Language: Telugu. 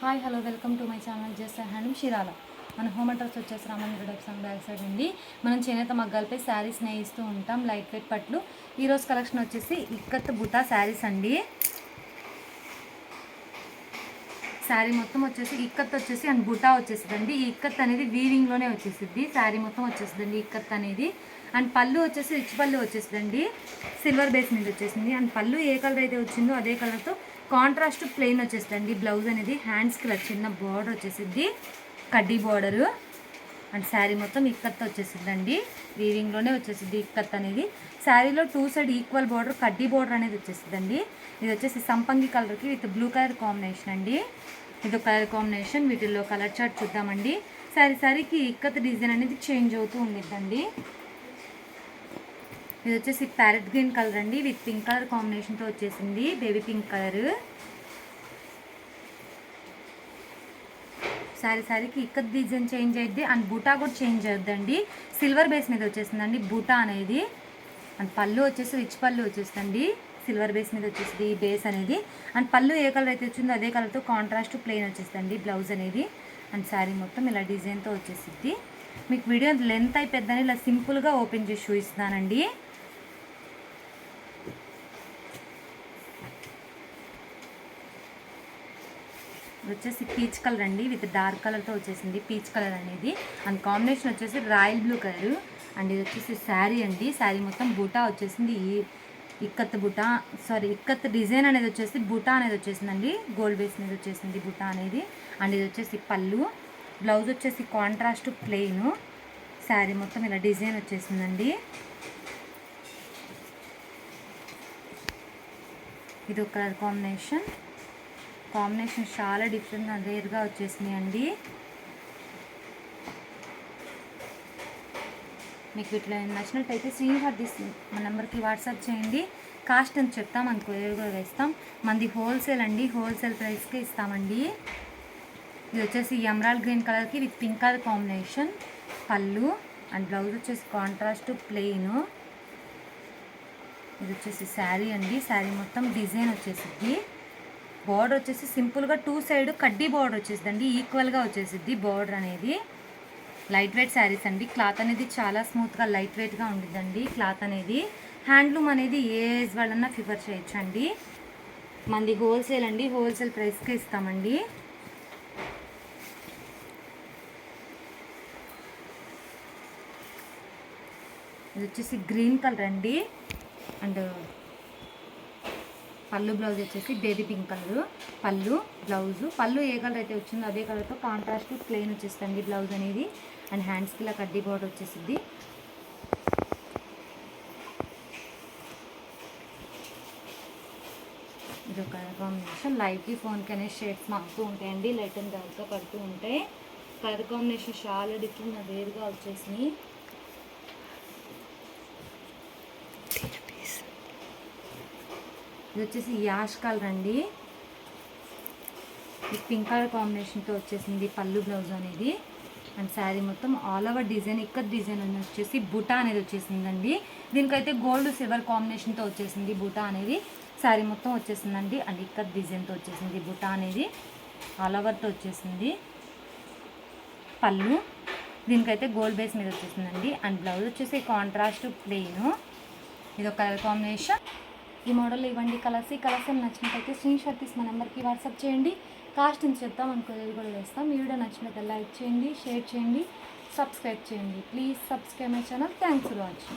Hi hello welcome to my channel just hand షిరాల. మన హోమ్ అడ్రస్ వచ్చేసి రామంద్ర డబ్సన్ బ్యాక్ సైడ్ అండి. మనం చేనేత మగ్గాలపై శారీస్ నేయిస్తూ ఉంటాం, లైట్ వెయిట్ పట్లు. ఈరోజు కలెక్షన్ వచ్చేసి ఇక్కత్ బుటా శారీస్ అండి. శారీ మొత్తం వచ్చేసి ఇక్కత్ వచ్చేసి అండ్ బుటా వచ్చేసిందండి. ఈ ఇక్కత్ అనేది వీవింగ్లోనే వచ్చేసిద్ది. శారీ మొత్తం వచ్చేసిందండి ఇక్కత్ అనేది. అండ్ పళ్ళు వచ్చేసి రిచ్ పళ్ళు వచ్చేసిందండి, సిల్వర్ బేస్ మీద వచ్చేసింది. అండ్ పళ్ళు ఏ కలర్ అయితే వచ్చిందో అదే కలర్తో కాంట్రాస్ట్ ప్లెయిన్ వచ్చేసిందండి. బ్లౌజ్ అనేది హ్యాండ్స్కి ఇలా చిన్న బార్డర్ వచ్చేసిద్ది, కడ్డీ బార్డరు. అండ్ శారీ మొత్తం ఇక్కత్ వచ్చేసిందండి, వీవింగ్లోనే వచ్చేసిద్ది ఇక్కత్ అనేది. శారీలో టూ సైడ్ ఈక్వల్ బార్డర్, కడ్డీ బార్డర్ అనేది వచ్చేసిందండి. ఇది వచ్చేసి సంపంగి కలర్కి విత్ బ్లూ కలర్ కాంబినేషన్ అండి. ఇది కలర్ కాంబినేషన్. వీటిల్లో కలర్ చార్ట్ చూద్దామండి. శారీకి ఇక్కత్ డిజైన్ అనేది చేంజ్ అవుతూ ఉండిద్దండి. ఇది వచ్చేసి ప్యారెట్ గ్రీన్ కలర్ అండి, విత్ పింక్ కలర్ కాంబినేషన్తో వచ్చేసింది, బేబీ పింక్ కలర్. శారీకి ఇక్కత్ డిజైన్ చేంజ్ అయ్యిద్ది అండ్ బూటా కూడా చేంజ్ అవుద్దండి. సిల్వర్ బేస్ మీద వచ్చేసిందండి బూటా అనేది. అండ్ పళ్ళు వచ్చేసి రిచ్ పళ్ళు వచ్చేసిందండి, సిల్వర్ బేస్ మీద వచ్చేసింది ఈ బేస్ అనేది. అండ్ పళ్ళు ఏ కలర్ అయితే వచ్చిందో అదే కలర్తో కాంట్రాస్ట్ ప్లెయిన్ వచ్చేసిందండి బ్లౌజ్ అనేది. అండ్ శారీ మొత్తం ఇలా డిజైన్తో వచ్చేసిద్ది. మీకు వీడియో లెంత్ అయిపోద్దని ఇలా సింపుల్గా ఓపెన్ చేసి చూపిస్తున్నానండి. వచ్చేసి పీచ్ కలర్ అండి, విత్ డార్క్ కలర్తో వచ్చేసింది పీచ్ కలర్ అనేది. అండ్ కాంబినేషన్ వచ్చేసి రాయల్ బ్లూ కలర్. అండ్ ఇది వచ్చేసి శారీ అండి. శారీ మొత్తం బూటా వచ్చేసింది, ఇక్కత్ డిజైన్ అనేది వచ్చేసి బూటా అనేది వచ్చేసిందండి, గోల్డ్ బేస్ మీద వచ్చేసింది బూటా అనేది. అండ్ ఇది వచ్చేసి పళ్ళు. బ్లౌజ్ వచ్చేసి కాంట్రాస్ట్ ప్లెయిన్. శారీ మొత్తం ఇలా డిజైన్ వచ్చేసిందండి. ఇది ఒక కలర్ కాంబినేషన్ చాలా డిఫరెంట్గా రేర్గా వచ్చేసినాయి అండి. మీకు ఇట్లా నచ్చినట్టయితే స్క్రీన్షాట్ తీసి మన నెంబర్కి వాట్సాప్ చేయండి. కాస్ట్ అని చెప్తాం, మనకు కొరియర్ కూడా వేస్తాం. మనది హోల్సేల్ అండి, హోల్సేల్ ప్రైస్కే ఇస్తామండి. ఇది వచ్చేసి ఎమరాల్డ్ గ్రీన్ కలర్కి విత్ పింక్ కలర్ కాంబినేషన్ పళ్ళు. అండ్ బ్లౌజ్ వచ్చేసి కాంట్రాస్ట్ ప్లెయిన్. ఇది వచ్చేసి శారీ అండి. శారీ మొత్తం డిజైన్ వచ్చేసిద్ది. బార్డర్ వచ్చేసి సింపుల్గా టూ సైడ్ కడ్డీ బార్డర్ వచ్చేసిందండి, ఈక్వల్గా వచ్చేసిద్ది బార్డర్ అనేది. లైట్ వెయిట్ శారీస్ అండి. క్లాత్ అనేది చాలా స్మూత్గా లైట్ వెయిట్గా ఉండిద్దండి క్లాత్ అనేది. హ్యాండ్లూమ్ అనేది ఏ ఏజ్ వాళ్ళన్నా ప్రిఫర్ చేయొచ్చు అండి. మనది హోల్సేల్ అండి, హోల్సేల్ ప్రైస్కే ఇస్తామండి. ఇది వచ్చేసి గ్రీన్ కలర్ అండి. అండ్ పళ్ళు బ్లౌజ్ వచ్చేసి బేబీ పింక్ కలర్ పళ్ళు ఏ కలర్ అయితే వచ్చిందో అదే కలర్తో కాంట్రాస్ట్ ప్లెయిన్ వచ్చేస్తుంది బ్లౌజ్ అనేది. అండ్ హ్యాండ్స్కి ఇలా కడ్డీ బార్డర్ వచ్చేసింది. ఇది ఒక కాంబినేషన్. లైట్కి ఫోన్కి అనే షేడ్స్ మారుతూ ఉంటాయండి, లైట్ అండ్ డార్క్గా పడుతూ ఉంటాయి. కలర్ కాంబినేషన్ చాలా డిఫరెంట్ వేరుగా వచ్చేసినాయి. ఇది వచ్చేసి యాష్ కలర్ అండి, పింక్ కలర్ కాంబినేషన్తో వచ్చేసింది పళ్ళు బ్లౌజ్ అనేది. అండ్ శారీ మొత్తం all over design ikat design అని వచ్చేసి బూటా అనేది వచ్చేసిందండి. దీనికైతే గోల్డ్ సిల్వర్ కాంబినేషన్తో వచ్చేసింది బూటా అనేది. శారీ మొత్తం వచ్చేసిందండి. అండ్ ఇక్కత్ డిజైన్తో వచ్చేసింది బూటా అనేది, ఆల్ ఓవర్తో వచ్చేసింది పళ్ళు. దీనికైతే గోల్డ్ బేస్ మీద వచ్చేసిందండి. అండ్ బ్లౌజ్ వచ్చేసి కాంట్రాస్ట్ ప్లెయిన్. ఇది ఒక కలర్ కాంబినేషన్. ఈ మోడల్ ఇవ్వండి కలర్స్. ఈ కలర్స్ నచ్చినట్టయితే స్క్రీన్షాట్ తీసి మా నెంబర్కి వాట్సాప్ చేయండి. కాస్ట్ అని చెప్తాం, మనకు కూడా వేస్తాం. ఈ వీడియో నచ్చినట్లయితే లైక్ చేయండి, షేర్ చేయండి, సబ్స్క్రైబ్ చేయండి. Please subscribe my channel. Thanks for watching.